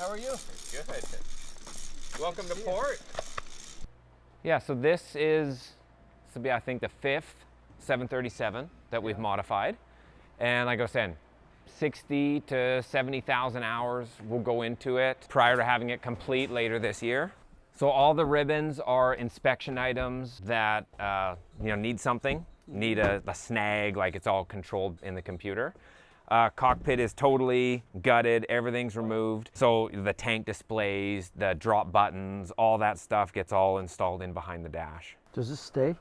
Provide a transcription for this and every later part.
How are you? Good. Welcome to port. Yeah, so this will be, I think, the 5th 737 that we've modified. And like I was saying, 60 to 70,000 hours will go into it prior to having it complete later this year. So all the ribbons are inspection items that need something, need a snag, like it's all controlled in the computer. Cockpit is totally gutted, everything's removed. So the tank displays, the drop buttons, all that stuff gets all installed in behind the dash. Does this stay?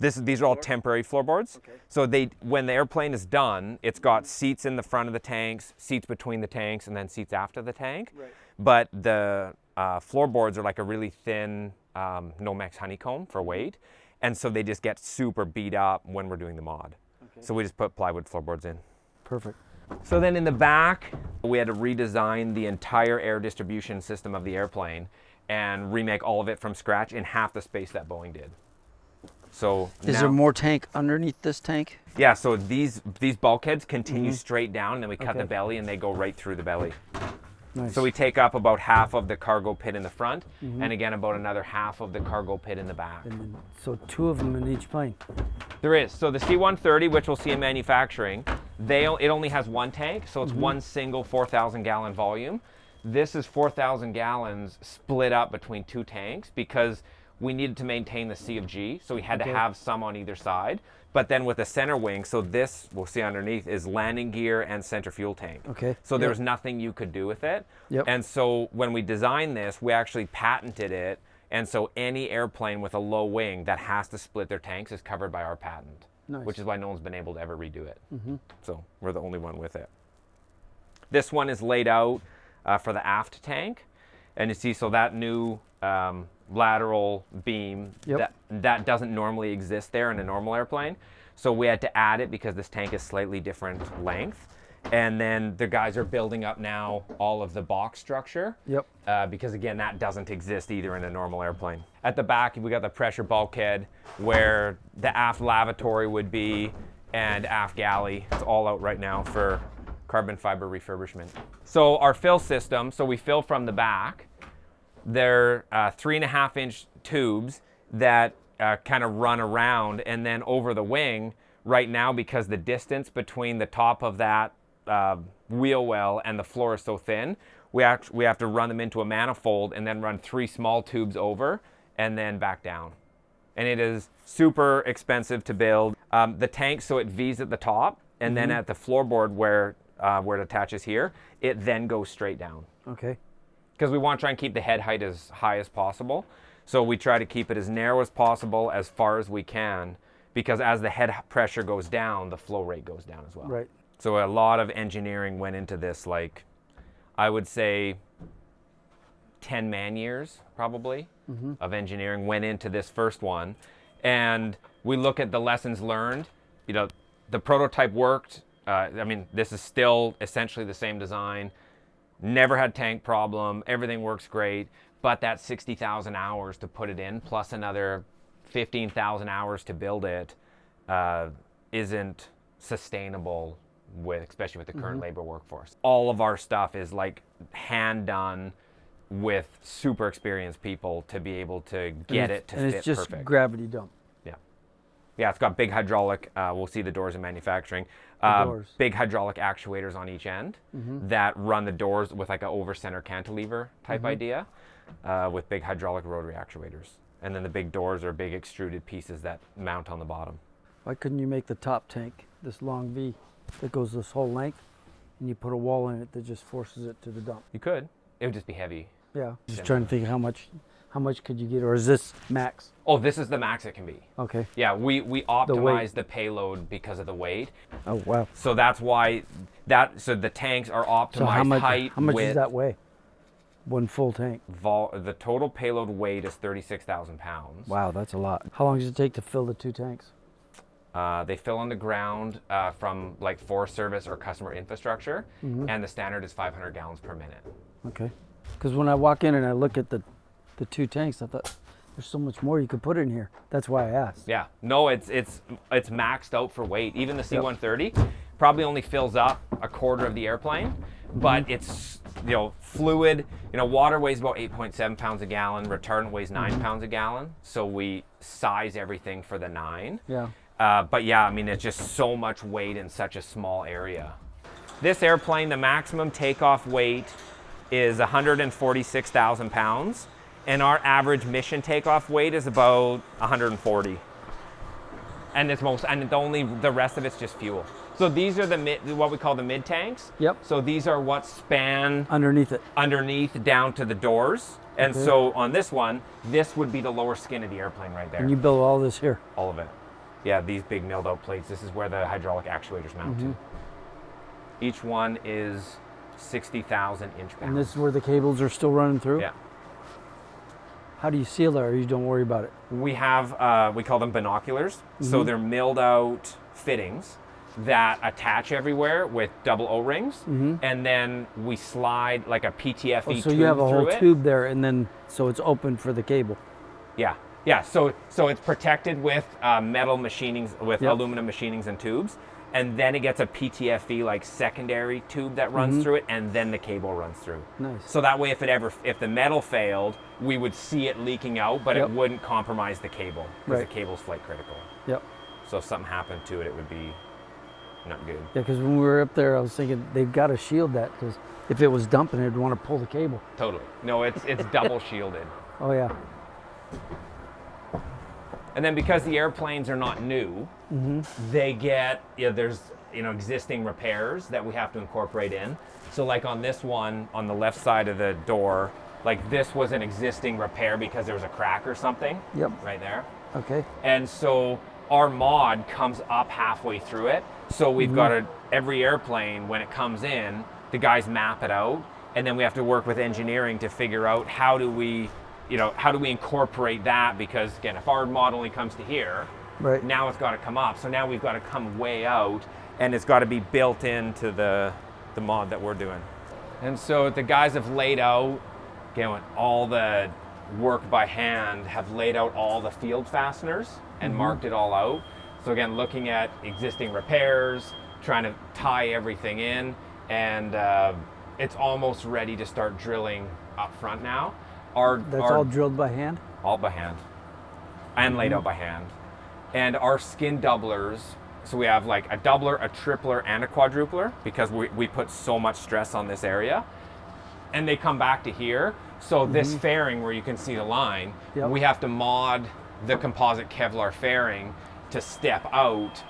These are all temporary floorboards. Okay. So when the airplane is done, it's got seats in the front of the tanks, seats between the tanks, and then seats after the tank. Right. But the floorboards are like a really thin Nomex honeycomb for weight. And so they just get super beat up when we're doing the mod. Okay. So we just put plywood floorboards in. Perfect. So then in the back, we had to redesign the entire air distribution system of the airplane and remake all of it from scratch in half the space that Boeing did. So is there more tank underneath this tank? Yeah, so these bulkheads continue straight down, and then we cut the belly and they go right through the belly. Nice. So we take up about half of the cargo pit in the front, and again about another half of the cargo pit in the back. And then, so 2 of them in each plane? There is. So the C-130, which we'll see in manufacturing, it only has one tank, so it's one single 4,000 gallon volume. This is 4,000 gallons split up between 2 tanks because we needed to maintain the C of G, so we had to have some on either side. But then with the center wing, so this, we'll see underneath, is landing gear and center fuel tank. Okay. So there was nothing you could do with it. Yep. And so when we designed this, we actually patented it. And so any airplane with a low wing that has to split their tanks is covered by our patent. Nice. Which is why no one's been able to ever redo it. So we're the only one with it. This one is laid out for the aft tank. And you see, so that new lateral beam, that doesn't normally exist there in a normal airplane. So we had to add it because this tank is slightly different length. And then the guys are building up now all of the box structure. Because again, that doesn't exist either in a normal airplane. At the back, we got the pressure bulkhead where the aft lavatory would be and aft galley. It's all out right now for carbon fiber refurbishment. So our fill system, so we fill from the back. They're 3.5-inch tubes that kind of run around, and then over the wing right now, because the distance between the top of that wheel well and the floor is so thin, we have to run them into a manifold and then run 3 small tubes over and then back down. And it is super expensive to build. The tank, so it V's at the top, and then at the floorboard where it attaches here, it then goes straight down. Okay. Because we want to try and keep the head height as high as possible. So we try to keep it as narrow as possible, as far as we can, because as the head pressure goes down, the flow rate goes down as well. Right. So a lot of engineering went into this, like I would say 10 man years probably of engineering went into this first one. And we look at the lessons learned. You know, the prototype worked. I mean, this is still essentially the same design. Never had tank problem, everything works great, but that 60,000 hours to put it in, plus another 15,000 hours to build it, isn't sustainable especially with the current labor workforce. All of our stuff is like hand done with super experienced people to be able to get it to fit perfect. And it's just gravity dump. Yeah, it's got big hydraulic, we'll see the doors in manufacturing, big hydraulic actuators on each end that run the doors with like an over-center cantilever type idea with big hydraulic rotary actuators. And then the big doors are big extruded pieces that mount on the bottom. Why couldn't you make the top tank this long V that goes this whole length and you put a wall in it that just forces it to the dump? You could. It would just be heavy. Yeah, just trying to think how much could you get, or is this max? Oh, this is the max it can be. Okay. Yeah, we optimize the payload because of the weight. Oh, wow. So that's why so the tanks are optimized So how much width. does that weigh? One full tank? The total payload weight is 36,000 pounds. Wow, that's a lot. How long does it take to fill the 2 tanks? They fill on the ground from like Forest Service or customer infrastructure, and the standard is 500 gallons per minute. Okay. Because when I walk in and I look at the 2 tanks, I thought there's so much more you could put in here. That's why I asked. Yeah. No, it's maxed out for weight. Even the C-130 probably only fills up a quarter of the airplane, but it's fluid, water weighs about 8.7 pounds a gallon, retardant weighs 9 pounds a gallon. So we size everything for the 9. Yeah. But yeah, I mean, it's just so much weight in such a small area. This airplane, the maximum takeoff weight is 146,000 pounds. And our average mission takeoff weight is about 140. And the rest of it's just fuel. So these are what we call the mid tanks. Yep. So these are what span Underneath it. underneath down to the doors. And so on this one, this would be the lower skin of the airplane right there. And you build all this here. All of it. Yeah, these big milled out plates. This is where the hydraulic actuators mount to. Each one is 60,000 inch-pounds. And this is where the cables are still running through? Yeah. How do you seal that, or you don't worry about it? We have, we call them binoculars. So they're milled out fittings that attach everywhere with double O-rings. And then we slide like a PTFE tube so you have a whole through it. tube there, and then so it's open for the cable. Yeah. Yeah, so it's protected with metal machinings, with aluminum machinings and tubes. And then it gets a PTFE like secondary tube that runs through it, and then the cable runs through. Nice. So that way, if the metal failed, we would see it leaking out, but it wouldn't compromise the cable because the cable's flight critical. Yep. So if something happened to it, it would be not good. Yeah, because when we were up there, I was thinking they've got to shield that, because if it was dumping, it'd want to pull the cable. Totally. No, it's double shielded. Oh yeah. And then because the airplanes are not new, they get, there's existing repairs that we have to incorporate in. So like on this one, on the left side of the door, like this was an existing repair because there was a crack or something. Yep. Right there. Okay. And so our mod comes up halfway through it. So we've got every airplane, when it comes in, the guys map it out. And then we have to work with engineering to figure out how do we incorporate that, because again, if our mod only comes to here, now it's got to come up. So now we've got to come way out, and it's got to be built into the mod that we're doing. And so the guys have laid out, again, with all the work by hand, have laid out all the field fasteners and marked it all out. So again, looking at existing repairs, trying to tie everything in, and it's almost ready to start drilling up front now. That's all drilled by hand? All by hand. And laid out by hand. And our skin doublers, so we have like a doubler, a tripler, and a quadrupler, because we put so much stress on this area. And they come back to here. So this fairing where you can see the line, we have to mod the composite Kevlar fairing to step out,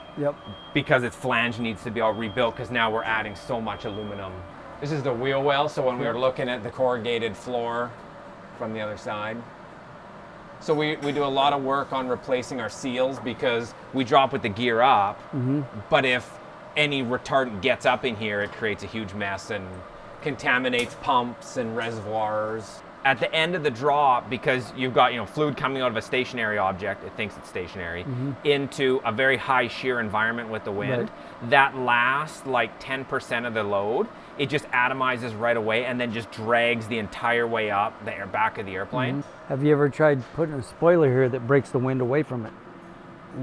because its flange needs to be all rebuilt, because now we're adding so much aluminum. This is the wheel well, so when we were looking at the corrugated floor from the other side. So we do a lot of work on replacing our seals, because we drop with the gear up, but if any retardant gets up in here, it creates a huge mess and contaminates pumps and reservoirs. At the end of the drop, because you've got fluid coming out of a stationary object, it thinks it's stationary, into a very high shear environment with the wind, that last like 10% of the load, it just atomizes right away and then just drags the entire way up the back of the airplane. Have you ever tried putting a spoiler here that breaks the wind away from it?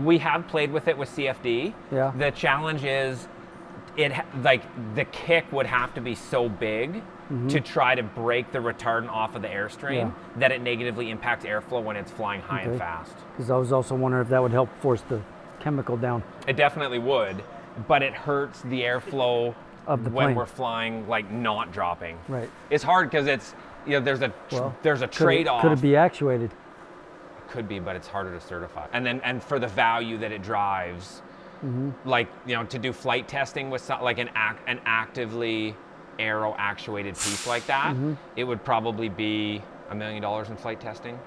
We have played with it with CFD. Yeah. The challenge is, the kick would have to be so big to try to break the retardant off of the airstream that it negatively impacts airflow when it's flying high and fast. Because I was also wondering if that would help force the chemical down. It definitely would, but it hurts the airflow of the when plane. we're flying, like not dropping. Right. It's hard because it's, there's a trade-off. Could it be actuated? Could be, but it's harder to certify. And for the value that it drives, like to do flight testing with like an actively aero actuated piece like that, it would probably be $1 million in flight testing,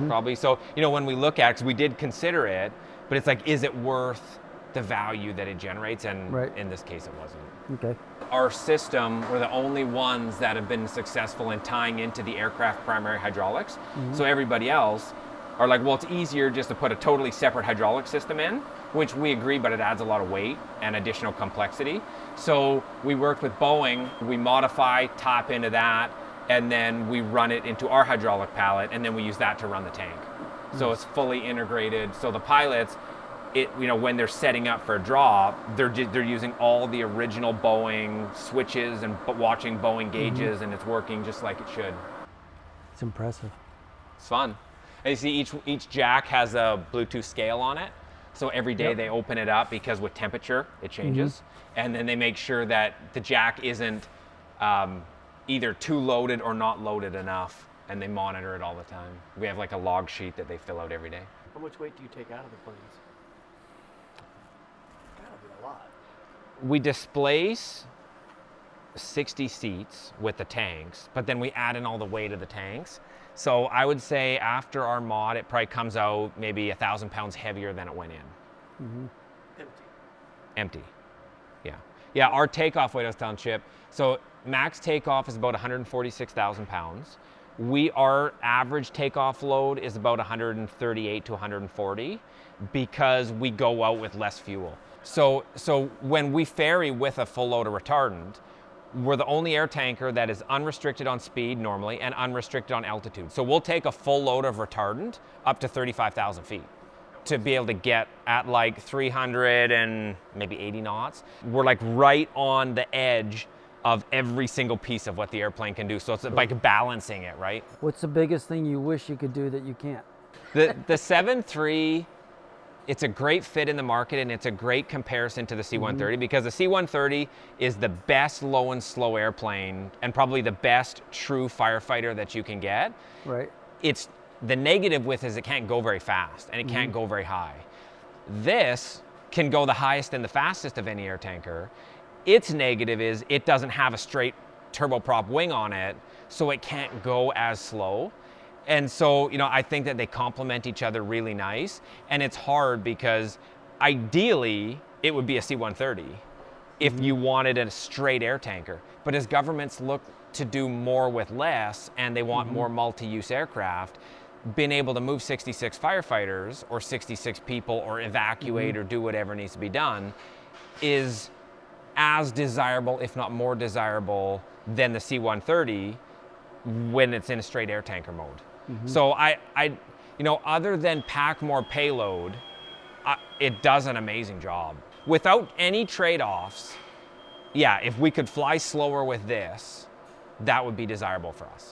probably. So when we look at it, because we did consider it, but it's like, is it worth the value that it generates? And in this case, it wasn't. Okay. Our system, we're the only ones that have been successful in tying into the aircraft primary hydraulics. So everybody else are like, well, it's easier just to put a totally separate hydraulic system in, which we agree, but it adds a lot of weight and additional complexity. So we worked with Boeing, we modify, tap into that, and then we run it into our hydraulic pallet, and then we use that to run the tank. So it's fully integrated. So the pilots, when they're setting up for a drop, they're using all the original Boeing switches and watching Boeing gauges, and it's working just like it should. It's impressive. It's fun. And you see each jack has a Bluetooth scale on it. So every day they open it up because with temperature it changes. And then they make sure that the jack isn't either too loaded or not loaded enough. And they monitor it all the time. We have like a log sheet that they fill out every day. How much weight do you take out of the planes? Gotta be a lot. We displace 60 seats with the tanks, but then we add in all the weight of the tanks. So I would say after our mod, it probably comes out maybe 1,000 pounds heavier than it went in. Empty. Yeah. Yeah, our takeoff weight, I was telling Chip, so max takeoff is about 146,000 pounds. Our average takeoff load is about 138 to 140 because we go out with less fuel. So when we ferry with a full load of retardant, we're the only air tanker that is unrestricted on speed normally and unrestricted on altitude. So we'll take a full load of retardant up to 35,000 feet to be able to get at like 300 and maybe 80 knots. We're like right on the edge of every single piece of what the airplane can do. So it's like balancing it, right? What's the biggest thing you wish you could do that you can't? The 7.3, it's a great fit in the market, and it's a great comparison to the C-130 because the C-130 is the best low and slow airplane and probably the best true firefighter that you can get. Right. It's the negative with is it can't go very fast and it can't go very high. This can go the highest and the fastest of any air tanker. Its negative is it doesn't have a straight turboprop wing on it, so it can't go as slow. And so, I think that they complement each other really nice. And it's hard because ideally it would be a C-130 if you wanted a straight air tanker. But as governments look to do more with less and they want more multi-use aircraft, being able to move 66 firefighters or 66 people or evacuate or do whatever needs to be done is as desirable, if not more desirable, than the C-130 when it's in a straight air tanker mode. So I other than pack more payload, it does an amazing job. Without any trade-offs, yeah, if we could fly slower with this, that would be desirable for us.